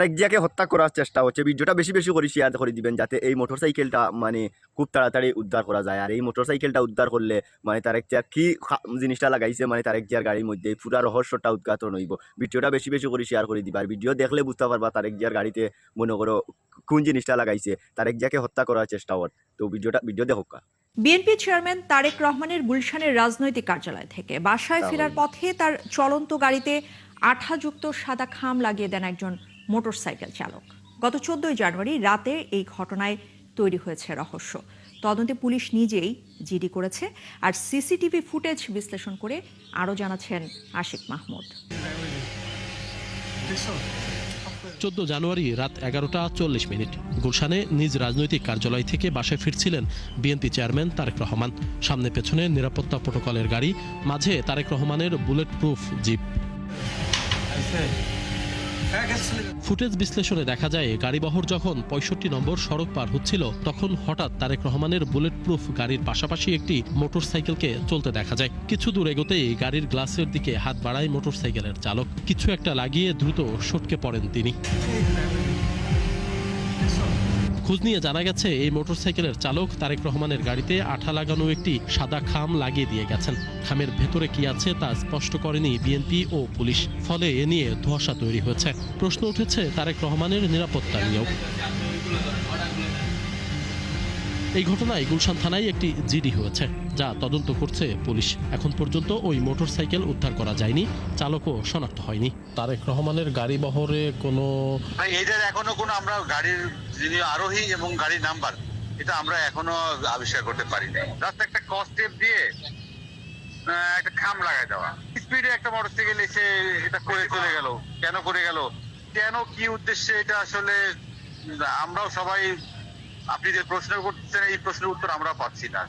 তারেক জিয়াকে হত্যা করার চেষ্টা হচ্ছে। ভিডিওটা বেশি বেশি করে শেয়ার করে দিবেন যাতে এই মোটরসাইকেলটা মানে খুব তাড়াতাড়ি উদ্ধার করা যায়। আর এই মোটরসাইকেলটা উদ্ধার করলে মানে তারেক জিয়া কি জিনিসটা লাগাইছে মানে তারেক জিয়ার গাড়ির মধ্যে পুরা রহস্যটা উদ্ঘাটন হইব। ভিডিওটা বেশি বেশি করে শেয়ার করে দিবা। আর ভিডিও দেখলে বুঝতে পারবা তারেক জিয়ার গাড়িতে মনে করো কোন জিনিসটা লাগাইছে। তারেক জিয়াকে হত্যা করার চেষ্টা হর। তো ভিডিও দেখো। বিএনপি চেয়ারম্যান তারেক রহমানের গুলশানের রাজনৈতিক কার্যালয় থেকে বাসায় ফেরার পথে তার চলন্ত গাড়িতে আঠাযুক্ত সাদা খাম লাগিয়ে দেন একজন মোটরসাইকেল চালক। গত 14 জানুয়ারি রাতে এই ঘটনায় তৈরি হয়েছে রহস্য। তদন্তে পুলিশ নিজেই জিডি করেছে আর সিসিটিভি ফুটেজ বিশ্লেষণ করে আরও জানাচ্ছেন আশিক মাহমুদ। 14 জানুয়ারি রাত 11টা 40 গুলশানে নিজ রাজনৈতিক কার্যালয় থেকে বাসায় ফিরছিলেন বিএনপি চেয়ারম্যান তারেক রহমান। সামনে পেছনে নিরাপত্তা প্রোটোকলের গাড়ি, মাঝে তারেক রহমানের বুলেট প্রুফ জিপ। ফুটেজ বিশ্লেষণে দেখা যায় গাড়িবহর যখন 65 নম্বর সড়ক পার হচ্ছিল তখন হঠাৎ তারেক রহমানের বুলেট প্রুফ গাড়ির পাশাপাশি একটি মোটরসাইকেলকে চলতে দেখা যায়। কিছু দূর এগোতেই গাড়ির গ্লাসের দিকে হাত বাড়ায় মোটরসাইকেলের চালক। কিছু একটা লাগিয়ে দ্রুত সটকে পড়েন তিনি। খোঁজ নিয়ে জানা গেছে এই মোটরসাইকেলের চালক তারেক রহমানের গাড়িতে আঠা লাগানো একটি সাদা খাম লাগিয়ে দিয়ে গেছেন। খামের ভেতরে কি আছে তা স্পষ্ট করেনি বিএনপি ও পুলিশ, ফলে এ নিয়ে ধোঁয়াশা তৈরি হয়েছে। প্রশ্ন উঠেছে তারেক রহমানের নিরাপত্তা নিয়েও। এই ঘটনায় গুলশান থানায় একটি জিডি হয়েছে, যা তদন্ত করছে পুলিশ। এখন পর্যন্ত ওই মোটরসাইকেল উদ্ধার করা যায়নি, চালকও শনাক্ত হয়নি। তারেক রহমানের গাড়ি বহরে কোনো এখনো কোনো আমরা গাড়ির যিনি আরোহী এবং গাড়ির নাম্বার এটা আমরা এখনো আবিষ্কার করতে পারি নাই। জাস্ট একটা কস্টেপ দিয়ে একটা খাম লাগাই দেওয়া, স্পিডে একটা মোটরসাইকেল এসে এটা করে চলে গেল। কেন করে গেল, কেন কি উদ্দেশ্যে, এটা আসলে আমরাও সবাই, আপনি যে প্রশ্ন করতেছেন এই প্রশ্নের উত্তর আমরা পাচ্ছি না।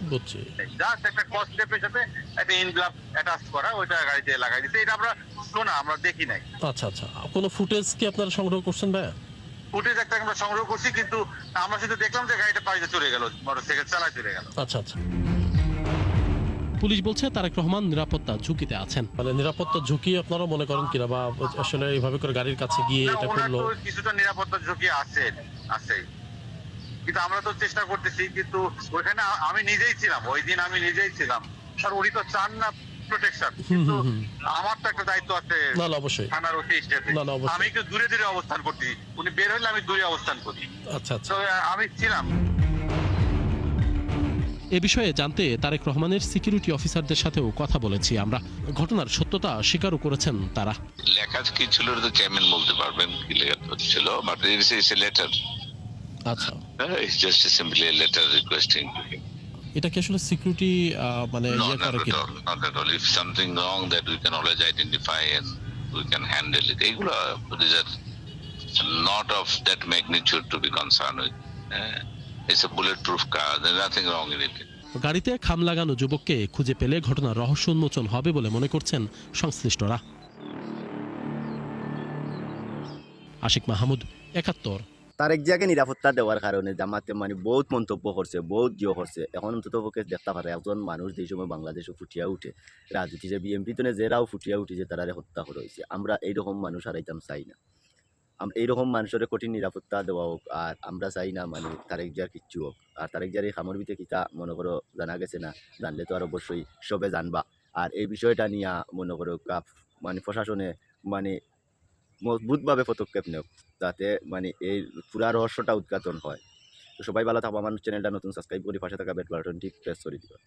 জাস্ট একটা কস্টেপের সাথে একটা ইনগ্লাভ অ্যাটাচ করা, ওইটা গাড়িতে লাগাই দিতে, এটা আমরা শোনা আমরা দেখি নাই। আচ্ছা, কোনো ফুটেজ কি আপনারা সংগ্রহ করছেন ভাইয়া? ফুটেজ একটা আমরা সংগ্রহ করছি, কিন্তু আমরা শুধু দেখলাম যে গাড়িটা পাশে চলে গেল, মোটরসাইকেল চালায় চলে গেল। আচ্ছা। পুলিশ বলছে তারেক রহমান নিরাপত্তা ঝুঁকিতে আছেন। মানে নিরাপত্তা ঝুঁকি আপনারা মনে করেন কিনা, বা আসলে এইভাবে করে গাড়ির কাছে গিয়ে এটা করলো? কিছুটা নিরাপত্তা ঝুঁকি আছে, কিন্তু আমরা তো চেষ্টা করতেছি। কিন্তু ওইখানে আমি নিজেই ছিলাম, ওই দিন আমি নিজেই ছিলাম। আর উনি তো চান না প্রোটেকশন, কিন্তু আমার তো একটা দায়িত্ব আছে থানার ওসি হিসেবে। আমি একটু দূরে দূরে অবস্থান করছি, উনি বের হইলে আমি দূরে অবস্থান করি। আচ্ছা। তো আমি ছিলাম। এ বিষয়ে জানতে তারেক রহমানের সিকিউরিটি অফিসারদের সাথেও কথা বলেছি আমরা। ঘটনার সত্যতা স্বীকারও করেছেন তারা। লেখা কি ছিল তো চেয়ারম্যান বলতে পারবেন কি লেখা ছিল, but it is a letter. আচ্ছা, it's just simply a letter requesting. এটা কি আসলে সিকিউরিটি মানে ইয়ে করে কি? Not at all. If something wrong that we can always identify and we can handle it. এগুলো these are not of that magnitude to be concerned with. It's a bulletproof car. There's nothing wrong in it. গাড়িতে খাম লাগানো যুবককে খুঁজে পেলে ঘটনার রহস্য উন্মোচন হবে বলে মনে করছেন সংশ্লিষ্টরা। আশিক মাহমুদ, 71। তারেক জিয়াকে নিরাপত্তা দেওয়ার কারণে জামাতে মানে বহুত মন্তব্য করছে, বহুত জিও করছে। এখন অন্তত পক্ষে দেখতে পারে একজন মানুষ যে সময় বাংলাদেশে ফুটিয়া উঠে রাজনীতি, যে বিএনপি তো যেরাও ফুটিয়া উঠেছে তারা হত্যা করা হয়েছে। আমরা এইরকম মানুষ হারাইতাম চাই না। এইরকম মানুষের কঠিন নিরাপত্তা দেওয়া হোক। আর আমরা চাই না মানে তারেক জিয়ার কিচ্ছু হোক। আর তারেক জিয়ার এই খামর ভিতরে কিতা মনে করো জানা গেছে না, জানলে তো আর অবশ্যই সবে জানবা। আর এই বিষয়টা নিয়ে মনে করো মানে প্রশাসনে মানে মজবুতভাবে পদক্ষেপ নেব যাতে মানে এই পুরা রহস্যটা উদ্ঘাটন হয়। তো সবাই ভালো থাকবো। আমার চ্যানেলটা নতুন সাবস্ক্রাইব করে পাশে থাকা বেল বাটনটি প্রেস করে দিবা।